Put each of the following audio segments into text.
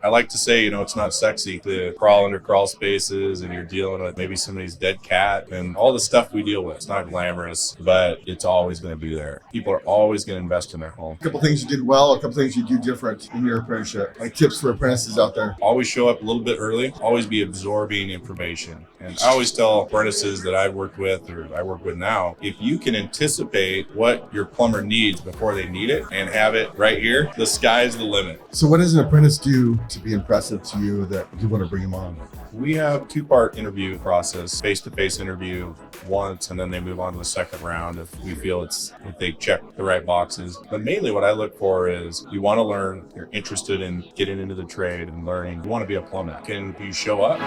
I like to say, it's not sexy to crawl under crawl spaces and you're dealing with maybe somebody's dead cat and all the stuff we deal with. It's not glamorous, but it's always going to be there. People are always going to invest in their home. A couple things you did well, a couple things you do different in your apprenticeship, like tips for apprentices out there. Always show up a little bit early, always be absorbing information. And I always tell apprentices that I've worked with or I work with now, if you can anticipate what your plumber needs before they need it and have it right here, the sky's the limit. So what does an apprentice do to be impressive to you that you want to bring them on? We have two-part interview process, face-to-face interview once, and then they move on to the second round if we feel if they check the right boxes. But mainly what I look for is you want to learn, you're interested in getting into the trade and learning, you want to be a plumber. Can you show up?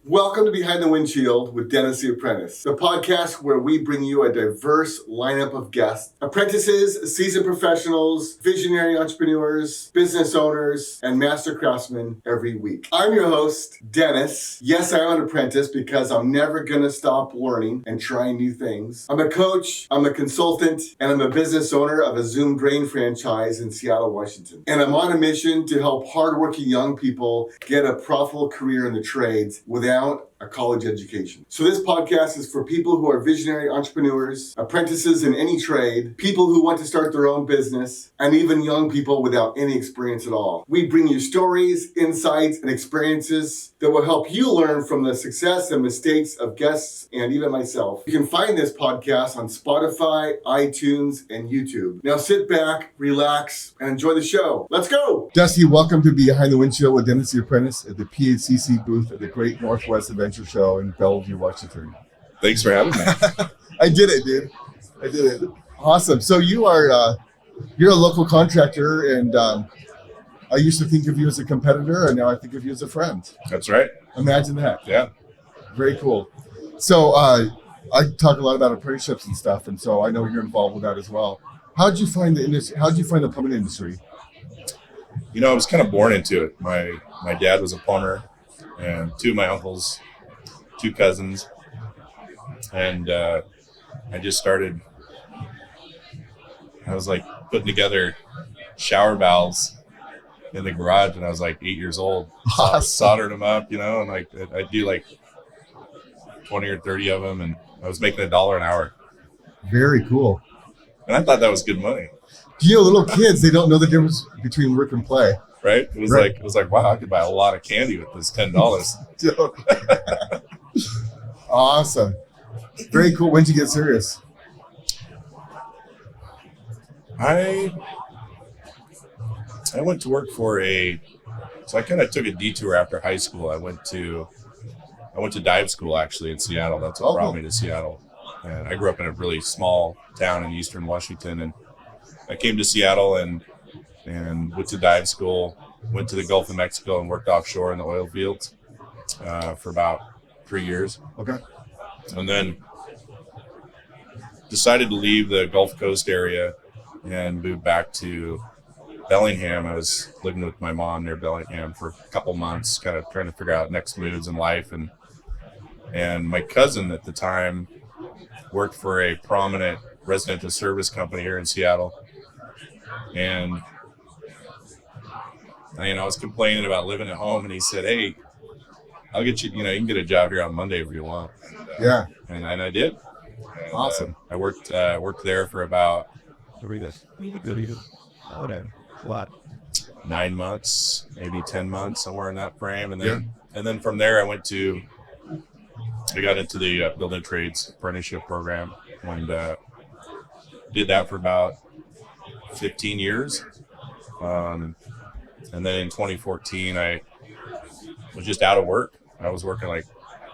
Welcome to Behind the Windshield with Dennis the Apprentice, the podcast where we bring you a diverse lineup of guests, apprentices, seasoned professionals, visionary entrepreneurs, business owners, and master craftsmen every week. I'm your host, Dennis. Yes, I am an apprentice because I'm never going to stop learning and trying new things. I'm a coach, I'm a consultant, and I'm a business owner of a Zoom Drain franchise in Seattle, Washington. And I'm on a mission to help hardworking young people get a profitable career in the trades without a college education. So this podcast is for people who are visionary entrepreneurs, apprentices in any trade, people who want to start their own business, and even young people without any experience at all. We bring you stories, insights, and experiences that will help you learn from the success and mistakes of guests and even myself. You can find this podcast on Spotify, iTunes, and YouTube. Now sit back, relax, and enjoy the show. Let's go! Dusty, welcome to Behind the Windshield with Dennis the Apprentice at the PHCC booth at the Great Northwest Adventure Show in Bellevue, Washington. Thanks for having me. I did it, dude. I did it. Awesome. So you're a local contractor, and I used to think of you as a competitor, and now I think of you as a friend. That's right. Imagine that. Yeah. Very cool. So I talk a lot about apprenticeships and stuff, and so I know you're involved with that as well. How'd you find the industry? How'd you find the plumbing industry? I was kind of born into it. My dad was a plumber, and two of my uncles, two cousins, and I just started. I was like putting together shower valves in the garage when I was like 8 years old. So I soldered them up, and like I do like 20 or 30 of them, and I was making $1 an hour. Very cool. And I thought that was good money. Little kids, they don't know the difference between work and play. Right? It was like, wow, I could buy a lot of candy with this $10. Awesome. Very cool. When'd you get serious? I went to work so I kind of took a detour after high school. I went to dive school actually in Seattle. That's what brought me to Seattle. And I grew up in a really small town in eastern Washington, and I came to Seattle and went to dive school, went to the Gulf of Mexico and worked offshore in the oil fields for about 3 years. Okay. And then decided to leave the Gulf Coast area and move back to Bellingham. I was living with my mom near Bellingham for a couple months, kind of trying to figure out next moves in life. And my cousin at the time worked for a prominent residential service company here in Seattle. And I was complaining about living at home, and he said, "Hey, I'll get you, you can get a job here on Monday if you want." Yeah. And I did. And, awesome. I worked there for about 9 months, maybe 10 months, somewhere in that frame. And then from there I got into the building trades apprenticeship program and did that for about 15 years. And then in 2014, I was just out of work. I was working like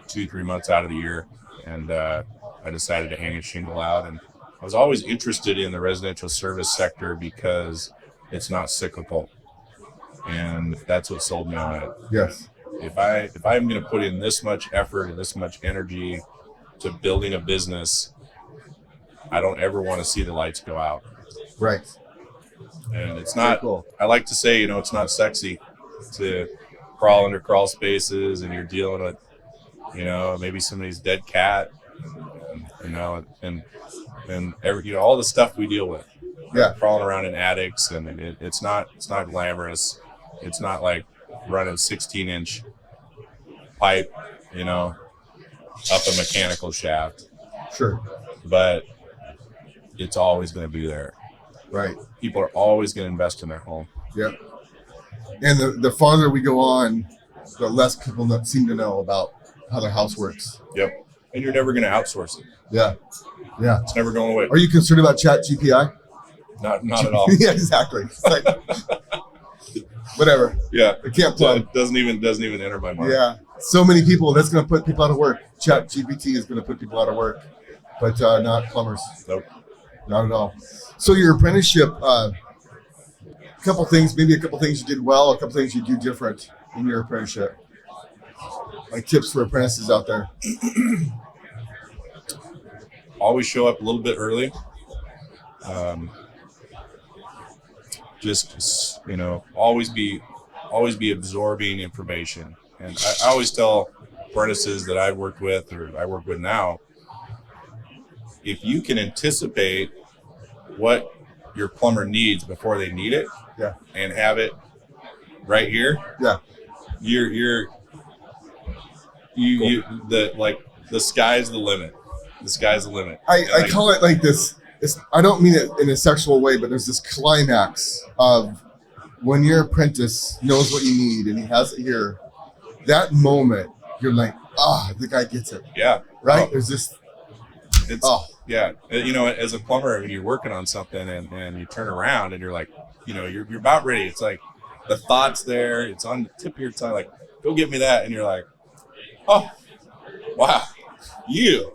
2-3 months out of the year, and I decided to hang a shingle out. And I was always interested in the residential service sector because it's not cyclical, and that's what sold me on it. Yes. If I'm going to put in this much effort and this much energy to building a business, I don't ever want to see the lights go out. Right. And it's not, cool. I like to say, it's not sexy to crawl under crawl spaces and you're dealing with, maybe somebody's dead cat, and every, all the stuff we deal with. Yeah. crawling around in attics, and it's not glamorous. It's not like running 16-inch pipe, up a mechanical shaft. Sure. But it's always going to be there. Right. People are always going to invest in their home. Yep. And the farther we go on, the less people seem to know about how their house works. Yep. And you're never going to outsource it. Yeah. Yeah. It's never going away. Are you concerned about Chat GPI? Not at all. Yeah, exactly. It's like, whatever. Yeah. It can't plug. It doesn't even enter my mind. Yeah. So many people, that's going to put people out of work. Chat GPT is going to put people out of work, but not plumbers. Nope. Not at all. So your apprenticeship, a couple things you did well, a couple things you do different in your apprenticeship. Like tips for apprentices out there. Always show up a little bit early. Just always be absorbing information. And I always tell apprentices that I work with now, if you can anticipate what your plumber needs before they need it, yeah, and have it right here, yeah, the sky's the limit. The sky's the limit. I call it like this. I don't mean it in a sexual way, but there's this climax of when your apprentice knows what you need and he has it here. That moment, you're like, the guy gets it. Yeah. Right? There's this. Yeah. As a plumber, when you're working on something and you turn around and you're like, you're about ready. It's like the thought's there. It's on the tip of your tongue. Like, go get me that. And you're like, oh, wow, you're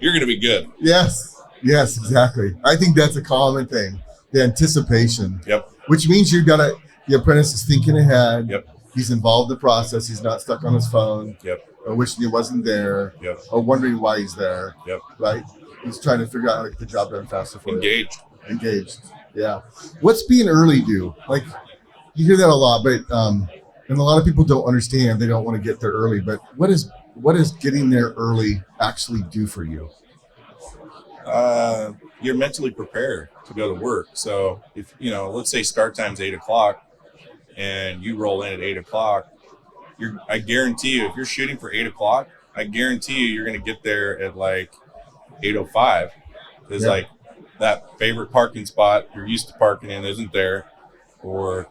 going to be good. Yes, exactly. I think that's a common thing. The anticipation. Yep. Which means the apprentice is thinking ahead. Yep. He's involved in the process. He's not stuck on his phone. Yep. Or wishing he wasn't there. Yep. Or wondering why he's there. Yep. Right? He's trying to figure out how to get the job done faster for you. Engaged. Yeah. What's being early do? Like, you hear that a lot, but and a lot of people don't understand. They don't want to get there early. But what does getting there early actually do for you? You're mentally prepared to go to work. So if let's say start time's 8:00 and you roll in at 8:00, I guarantee you, if you're shooting for 8:00, I guarantee you're going to get there at like 8:05. There's like that favorite parking spot you're used to parking in isn't there, or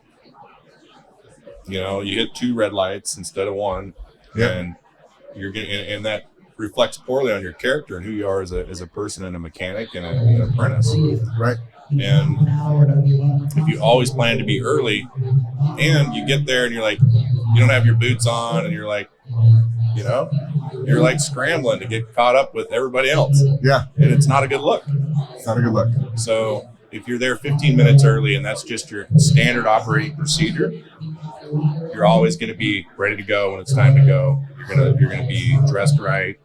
you hit 2 red lights instead of 1, and you're getting, and that reflects poorly on your character and who you are as a person and a mechanic and an apprentice. Right. And if you always plan to be early and you get there and you're like, you don't have your boots on and you're like, you're like scrambling to get caught up with everybody else. Yeah. And it's not a good look. It's not a good look. So if you're there 15 minutes early and that's just your standard operating procedure, you're always going to be ready to go when it's time to go. You're going to be dressed right.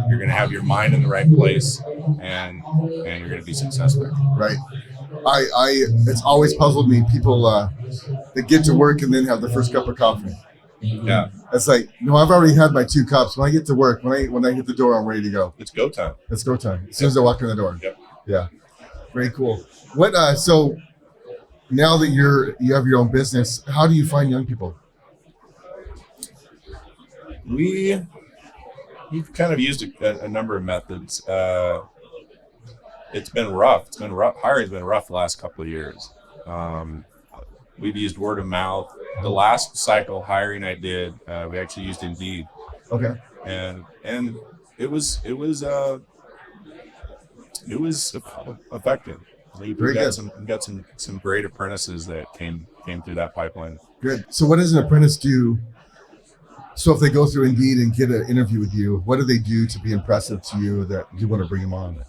You're going to have your mind in the right place, and you're going to be successful. Right. It's always puzzled me, people that get to work and then have the first cup of coffee. Yeah. It's like, no, I've already had my 2 cups. When I get to work, when I hit the door, I'm ready to go. It's go time. It's go time. As soon as I walk in the door. Yep. Yeah. Very cool. What? So now that you have your own business, how do you find young people? We've kind of used a number of methods. It's been rough. Hiring's been rough the last couple of years. We've used word of mouth. The last cycle hiring I did, we actually used Indeed. Okay. And it was effective. We got some great apprentices that came through that pipeline. Good. So what does an apprentice do? So if they go through Indeed and get an interview with you, what do they do to be impressive to you that you want to bring them on?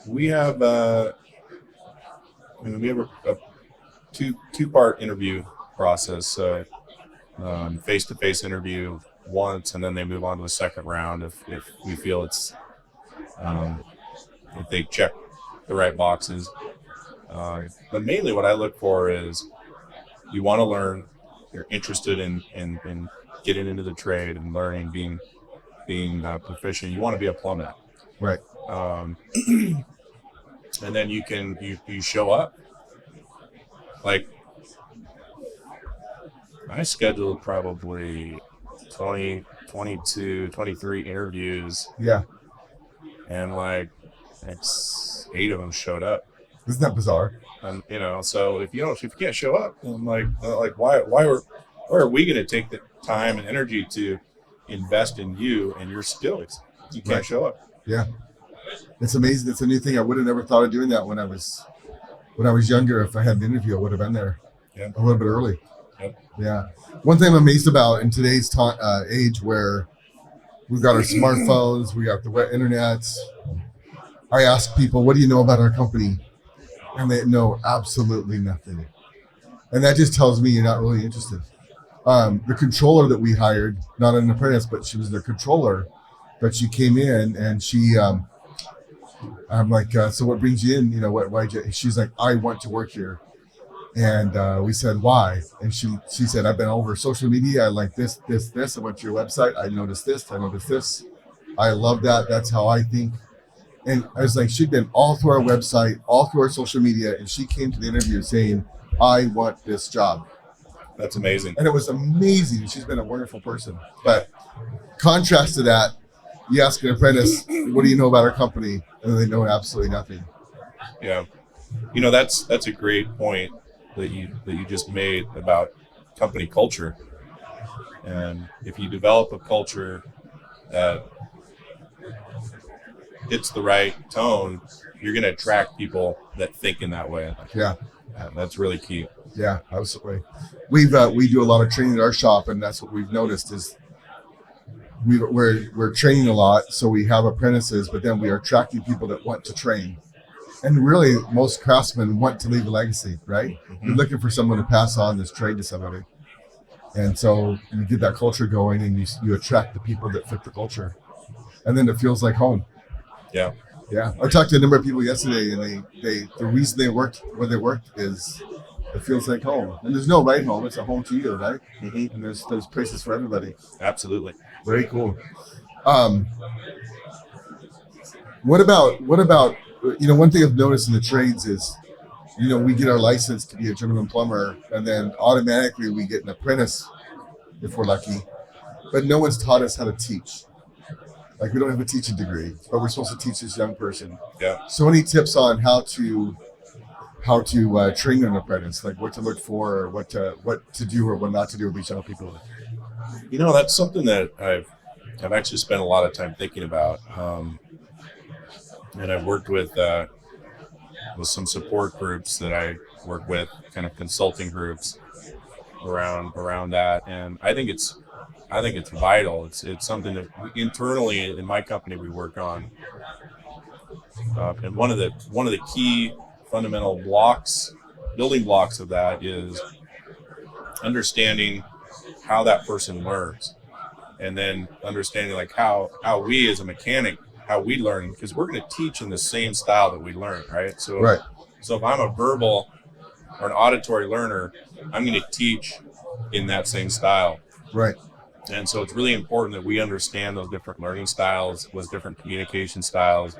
We have a two-part interview process. So face-to-face interview once, and then they move on to a second round if we feel it's if they check the right boxes. But mainly what I look for is you want to learn, you're interested in getting into the trade and learning, being proficient. You want to be a plumber. Right. And then you show up. Like, I scheduled probably 20, 22, 23 interviews. Yeah. And like, 8 of them showed up. Isn't that bizarre? And so if you can't show up, I'm like why are we going to take the time and energy to invest in you and your skills? You can't show up. Yeah, it's amazing. It's a new thing. I would have never thought of doing that when I was younger. If I had an interview, I would have been there a little bit early. Yep. Yeah. One thing I'm amazed about in today's age, where we've got our smartphones, we got the internet. I ask people, "What do you know about our company?" And they know absolutely nothing. And that just tells me you're not really interested. The controller that we hired, not an apprentice, but she was the controller, but she came in and she, I'm like, so what brings you in? Why'd you? She's like, I want to work here. And we said, why? And she said, I've been over social media. I like this. I went to your website. I noticed this. I love that. That's how I think. And I was like, she'd been all through our website, all through our social media, and she came to the interview saying, I want this job. That's amazing. And it was amazing. She's been a wonderful person. But contrast to that, you ask an apprentice, what do you know about our company? And they know absolutely nothing. Yeah. That's a great point that you just made about company culture. And if you develop a culture that hits the right tone, you're going to attract people that think in that way. Yeah. That's really key. Yeah, absolutely. We do a lot of training at our shop, and that's what we've noticed is we're training a lot. So we have apprentices, but then we are attracting people that want to train. And really, most craftsmen want to leave a legacy, right? Mm-hmm. You're looking for someone to pass on this trade to somebody. And so you get that culture going, and you attract the people that fit the culture. And then it feels like home. Yeah. Yeah. I talked to a number of people yesterday, and the reason they worked where they worked is it feels like home. And there's no right home. It's a home to you, right? Mm-hmm. And there's places for everybody. Absolutely. Very cool. What about one thing I've noticed in the trades is, we get our license to be a journeyman plumber, and then automatically we get an apprentice if we're lucky. But no one's taught us how to teach. Like, we don't have a teaching degree, but we're supposed to teach this young person. Yeah. So any tips on how to train an apprentice, like what to look for, or what to do or what not to do with these young people? That's something that I've actually spent a lot of time thinking about. And I've worked with some support groups that I work with, kind of consulting groups around that. And I think it's vital. It's something that internally in my company we work on. And one of the key fundamental building blocks of that is understanding how that person learns, and then understanding like how we as a mechanic, how we learn, because we're going to teach in the same style that we learn, right? So if I'm a verbal or an auditory learner, I'm going to teach in that same style. Right. And so it's really important that we understand those different learning styles, those different communication styles,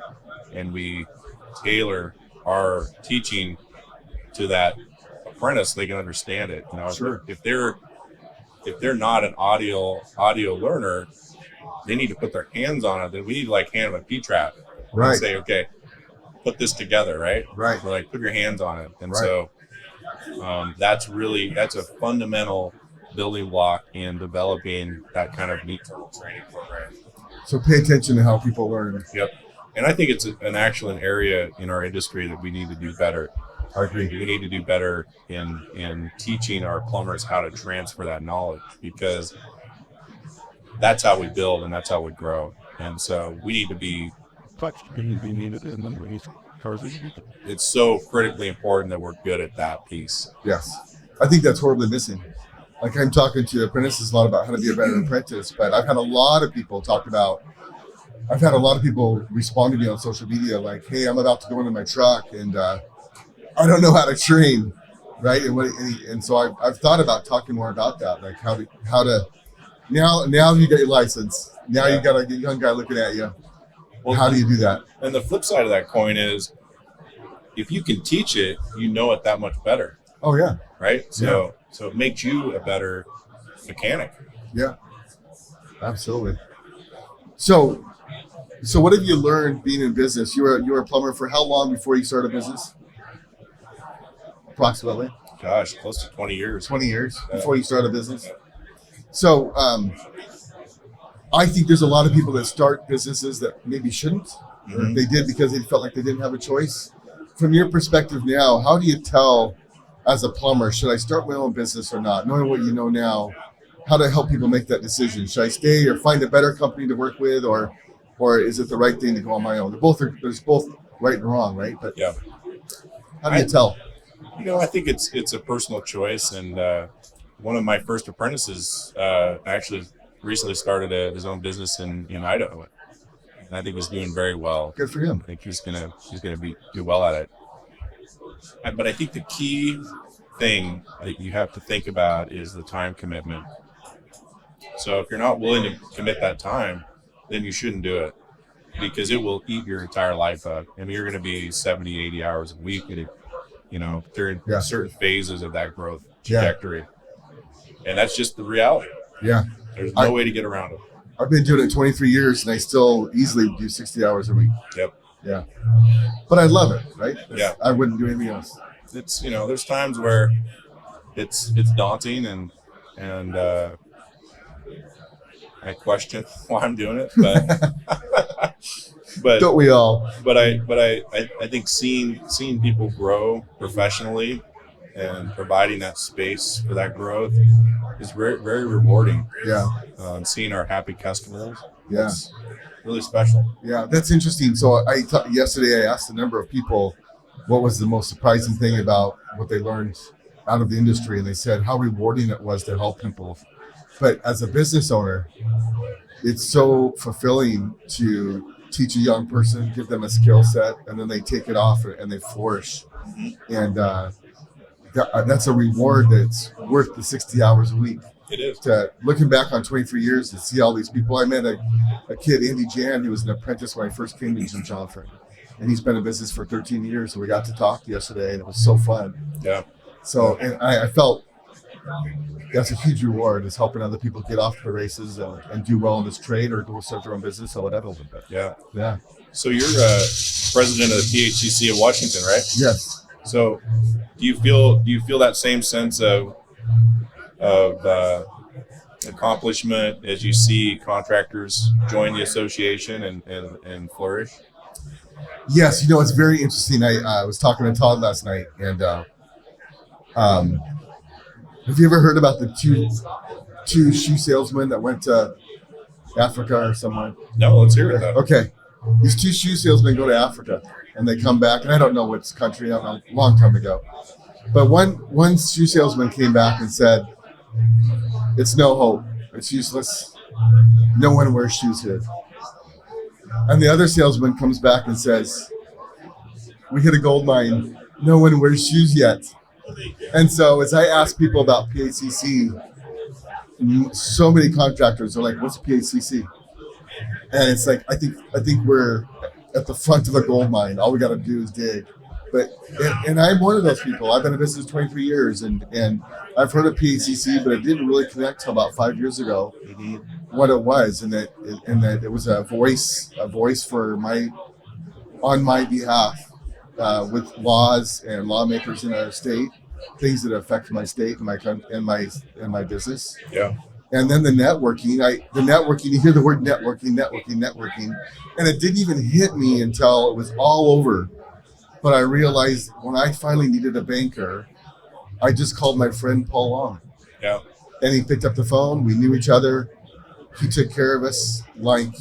and we tailor our teaching to that apprentice so they can understand it. Sure. If they're not an audio learner, they need to put their hands on it. Then we need to hand them a P-trap. Right. And say, okay, put this together, right? Right. We're put your hands on it. And right. So that's a fundamental building block in developing that kind of meat turtle training program. So pay attention to how people learn. Yep. And I think it's an area in our industry that we need to do better. I agree. We need to do better in teaching our plumbers how to transfer that knowledge, because that's how we build and that's how we grow. And so we need to be. It's so critically important that we're good at that piece. Yes. I think that's horribly missing. Like, I'm talking to apprentices a lot about how to be a better apprentice, but I've had a lot of people respond to me on social media like, hey, I'm about to go into my truck and I don't know how to train, right? And so I've thought about talking more about that, like how to now you got your license, now you got a young guy looking at you. Well, how do you do that? And the flip side of that coin is, if you can teach it, you know it that much better. Oh yeah. Right. So it makes you a better mechanic. Yeah. Absolutely. So what have you learned being in business? You were a plumber for how long before you started a business? Approximately. Gosh, close to 20 years. 20 years before you started a business. So I think there's a lot of people that start businesses that maybe shouldn't. Or they did because they felt like they didn't have a choice. From your perspective now, how do you tell as a plumber, should I start my own business or not? Knowing what you know now, how to help people make that decision? Should I stay or find a better company to work with, or is it the right thing to go on my own? There's both right and wrong, right? But yeah, how do you tell? I think it's a personal choice. And one of my first apprentices actually recently started his own business in Idaho. And I think he's doing very well. Good for him. I think he's gonna do well at it. But I think the key thing that you have to think about is the time commitment. So if you're not willing to commit that time, then you shouldn't do it, because it will eat your entire life up. I mean, you're going to be 70, 80 hours a week during certain phases of that growth trajectory. And that's just the reality. Yeah. There's no way to get around it. I've been doing it 23 years and I still easily do 60 hours a week. Yep. Yeah. But I love it, right? Yeah. I wouldn't do anything else. It's, there's times where it's daunting and I question why I'm doing it, but don't we all? But I think seeing people grow professionally and providing that space for that growth is very, very rewarding. Yeah. Seeing our happy customers. Yeah. It's really special. Yeah, that's interesting. So yesterday I asked a number of people what was the most surprising thing about what they learned out of the industry, and they said how rewarding it was to help people. But as a business owner, it's so fulfilling to teach a young person, give them a skill set, and then they take it off and they flourish. Mm-hmm. And that's a reward that's worth the 60 hours a week. It is. Looking back on 23 years to see all these people. I met a kid, Andy Jan, who was an apprentice when I first came to Jim Johnford. And he's been in business for 13 years. So we got to talk yesterday, and it was so fun. Yeah. So and I felt that's a huge reward, is helping other people get off the races and do well in this trade or go start their own business or whatever. Yeah. Yeah. So you're president of the PHCC of Washington, right? Yes. So do you feel that same sense of accomplishment as you see contractors join the association and flourish? Yes, it's very interesting. I was talking to Todd last night, and have you ever heard about the two shoe salesmen that went to Africa or somewhere? No, let's hear it though. Okay, these two shoe salesmen go to Africa and they come back, and I don't know which country, I don't know, a long time ago. But one shoe salesman came back and said, "It's no hope. It's useless. No one wears shoes here." And the other salesman comes back and says, "We hit a gold mine. No one wears shoes yet." And so as I ask people about PHCC, so many contractors are like, "What's PHCC?" And it's like, I think we're at the front of a gold mine. All we got to do is dig. And I'm one of those people. I've been in business 23 years, and I've heard of PHCC, but I didn't really connect till about 5 years ago what it was, and that it was a voice for on my behalf with laws and lawmakers in our state, things that affect my state and my business. Yeah. And then the networking. You hear the word networking, and it didn't even hit me until it was all over. But I realized when I finally needed a banker, I just called my friend Paul Long. Yeah. And he picked up the phone. We knew each other. He took care of us like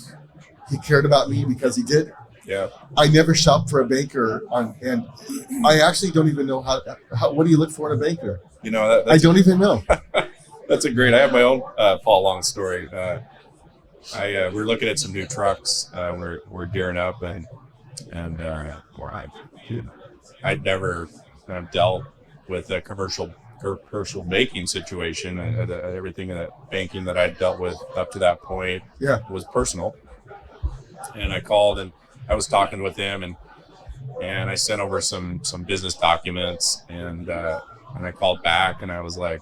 he cared about me, because he did. Yeah. I never shopped for a banker and I actually don't even know how what do you look for in a banker? I don't even know. That's a great. I have my own Paul Long story. We're looking at some new trucks. We're gearing up and I'd never dealt with a commercial banking situation. Everything in that banking that I'd dealt with up to that point was personal. And I called and I was talking with him, and I sent over some business documents, and I called back and I was like,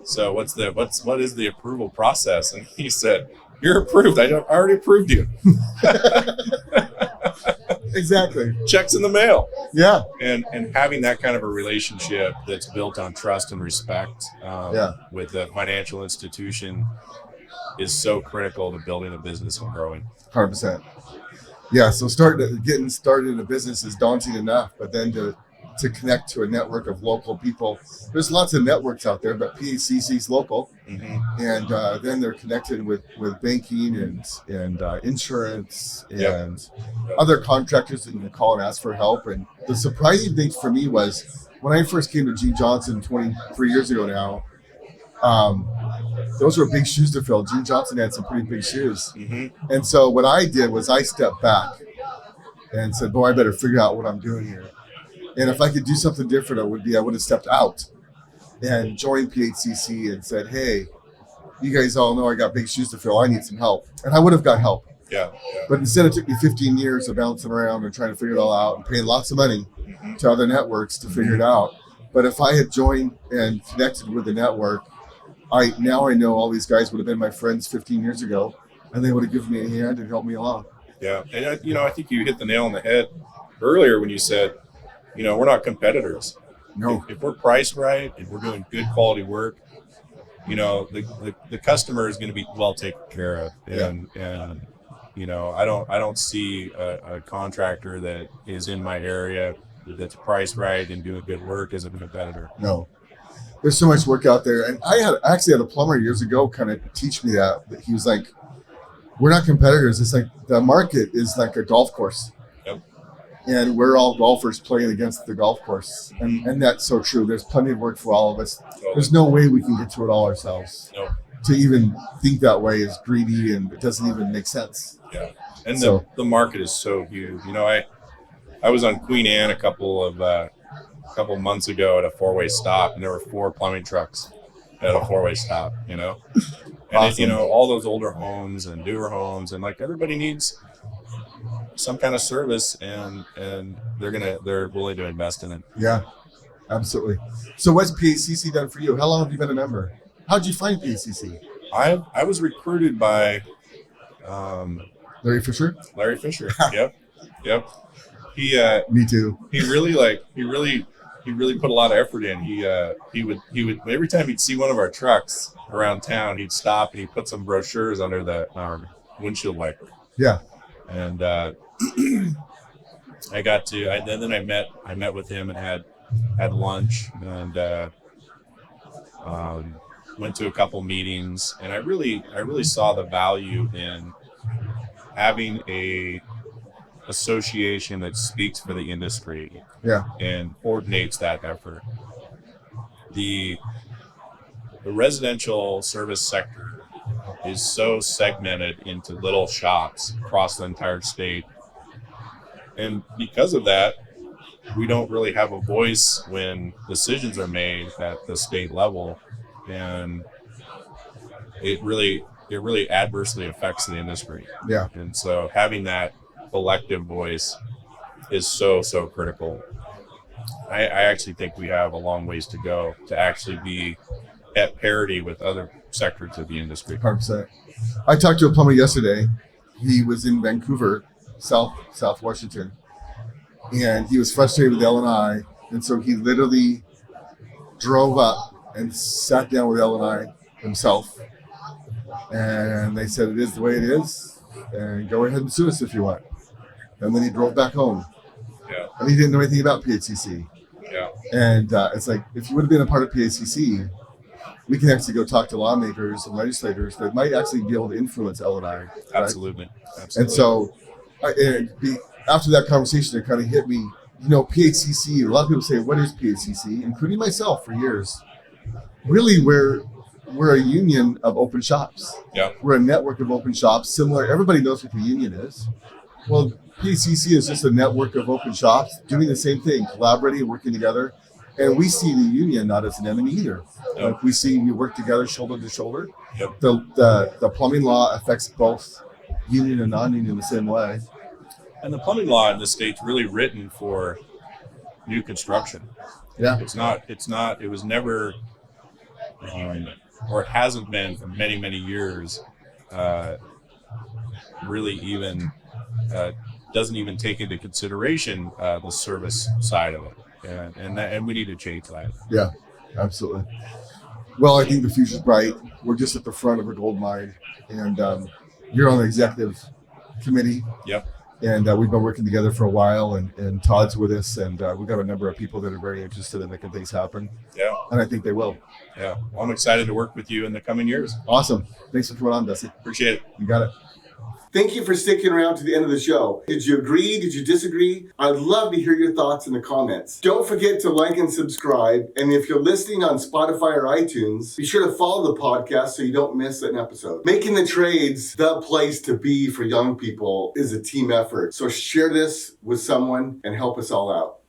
so what is the approval process? And he said, you're approved. I already approved you. Exactly. Checks in the mail. Yeah. And having that kind of a relationship that's built on trust and respect with a financial institution is so critical to building a business and growing. 100%. Yeah. So getting started in a business is daunting enough, but then to connect to a network of local people. There's lots of networks out there, but PHCC is local, and then they're connected with banking and insurance and other contractors that you can call and ask for help. And the surprising thing for me was when I first came to Gene Johnson 23 years ago now, those were big shoes to fill. Gene Johnson had some pretty big shoes. And so what I did was I stepped back and said, boy, I better figure out what I'm doing here. And if I could do something different, I would have stepped out and joined PHCC and said, hey, you guys all know I got big shoes to fill. I need some help. And I would have got help. Yeah. But instead, it took me 15 years of bouncing around and trying to figure it all out and paying lots of money to other networks to figure it out. But if I had joined and connected with the network, I know all these guys would have been my friends 15 years ago, and they would have given me a hand and helped me along. Yeah. And, I think you hit the nail on the head earlier when you said, we're not competitors. No. If we're priced right, if we're doing good quality work, the customer is going to be well taken care of. And I don't see a contractor that is in my area that's priced right and doing good work as a competitor. No. There's so much work out there. And I actually had a plumber years ago kind of teach me that he was like, we're not competitors. It's like the market is like a golf course. And we're all golfers playing against the golf course. And that's so true. There's plenty of work for all of us. There's no way we can get to it all ourselves. No. To even think that way is greedy, and it doesn't even make sense. Yeah. And the market is so huge. I was on Queen Anne a couple months ago at a four-way stop, and there were 4 plumbing trucks at a four-way stop, And Awesome. all those older homes and newer homes, and like everybody needs some kind of service, and they're willing to invest in it. Yeah, absolutely. So what's PHCC done for you? How long have you been a member? How'd you find PHCC? I was recruited by Larry Fisher. Yep. Me too. He really put a lot of effort in. He would every time he'd see one of our trucks around town, he'd stop and he'd put some brochures under the windshield wiper. Yeah. And then I met with him and had lunch, and went to a couple meetings, and I really saw the value in having a association that speaks for the industry and coordinates that effort. The residential service sector is so segmented into little shops across the entire state. And because of that, we don't really have a voice when decisions are made at the state level. And it really adversely affects the industry. Yeah. And so having that collective voice is so critical. I actually think we have a long ways to go to actually be at parity with other sectors of the industry. 100%. I talked to a plumber yesterday. He was in Vancouver, South Washington, and he was frustrated with L&I, and so he literally drove up and sat down with L&I himself, and they said it is the way it is, and go ahead and sue us if you want. And then he drove back home. Yeah. And he didn't know anything about PHCC. Yeah. And it's like, if you would have been a part of PHCC, we can actually go talk to lawmakers and legislators that might actually be able to influence L&I. Right? Absolutely. And so after that conversation, it kind of hit me, PHCC, a lot of people say, what is PHCC? Including myself for years. Really, we're a union of open shops. Yeah. We're a network of open shops. Similar, everybody knows what the union is. Well, PHCC is just a network of open shops doing the same thing, collaborating, working together. And we see the union not as an enemy either. Yep. Like we work together shoulder to shoulder. Yep. The plumbing law affects both union and non-union the same way. And the plumbing law in the state's really written for new construction. Yeah. It was never, or it hasn't been for many, many years, really even, doesn't even take into consideration the service side of it. And we need to change that. Yeah, absolutely. Well, I think the future's bright. We're just at the front of a gold mine, and you're on the executive committee. Yep. And we've been working together for a while, and Todd's with us, and we've got a number of people that are very interested in making things happen. Yeah. And I think they will. Yeah. Well, I'm excited to work with you in the coming years. Awesome. Thanks for coming on, Dusty. Appreciate it. You got it. Thank you for sticking around to the end of the show. Did you agree? Did you disagree? I'd love to hear your thoughts in the comments. Don't forget to like and subscribe. And if you're listening on Spotify or iTunes, be sure to follow the podcast so you don't miss an episode. Making the trades the place to be for young people is a team effort. So share this with someone and help us all out.